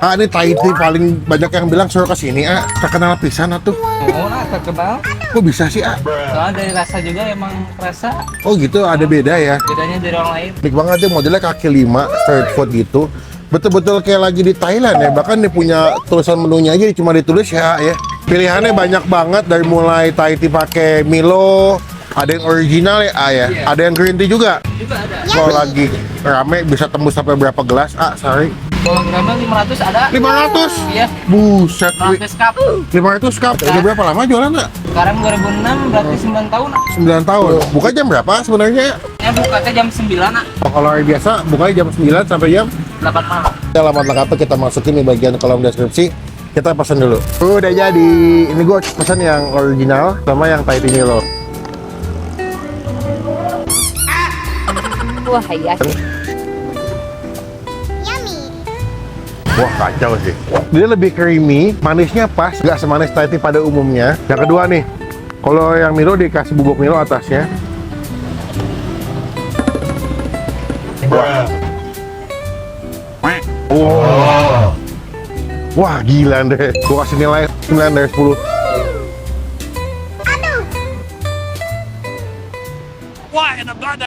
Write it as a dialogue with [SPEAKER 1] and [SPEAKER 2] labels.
[SPEAKER 1] Ah, ini Thai tea paling banyak yang bilang suruh kesini, terkenal pisan atuh.
[SPEAKER 2] Oh, nah terkenal.
[SPEAKER 1] Kok bisa sih,
[SPEAKER 2] Soalnya dari rasa juga emang kerasa
[SPEAKER 1] Oh gitu, ada beda ya.
[SPEAKER 2] bedanya dari orang lain.
[SPEAKER 1] Unik banget ya, modelnya kaki 5, street food gitu. Betul-betul kayak lagi di Thailand ya. Bahkan dia punya tulisan menunya aja cuma ditulis ya. Pilihannya banyak banget, dari mulai Thai tea pakai Milo, ada yang original ya, ada yang green tea juga.
[SPEAKER 2] Juga ada.
[SPEAKER 1] Kalau lagi rame bisa tembus sampai berapa gelas, sorry.
[SPEAKER 2] Kalau gramnya 500 ada.
[SPEAKER 1] 500?
[SPEAKER 2] Iya.
[SPEAKER 1] Buset,
[SPEAKER 2] 100 cup.
[SPEAKER 1] 500 cup. Udah berapa lama jualan,
[SPEAKER 2] Sekarang 2006 berarti 9 tahun.
[SPEAKER 1] 9 tahun. Buka jam berapa sebenarnya?
[SPEAKER 2] Ya bukanya jam 9 nak.
[SPEAKER 1] Kalau hari biasa bukanya jam 9 sampai jam
[SPEAKER 2] 8 malam.
[SPEAKER 1] alamat lengkapnya kita masukin di bagian kolom deskripsi. Kita pesan dulu. Udah jadi. Ini gue pesan yang original sama yang Thai tea Milo.
[SPEAKER 3] Wah, ya.
[SPEAKER 1] Wah, kacau sih. Dia lebih creamy, manisnya pas, nggak semanis Thai tea pada umumnya. Yang kedua nih, kalau yang Milo dikasih bubuk Milo atasnya. Wah. Wow. Wah, gila deh. Gue kasih nilai 9 dari 10.
[SPEAKER 4] Why in the blood?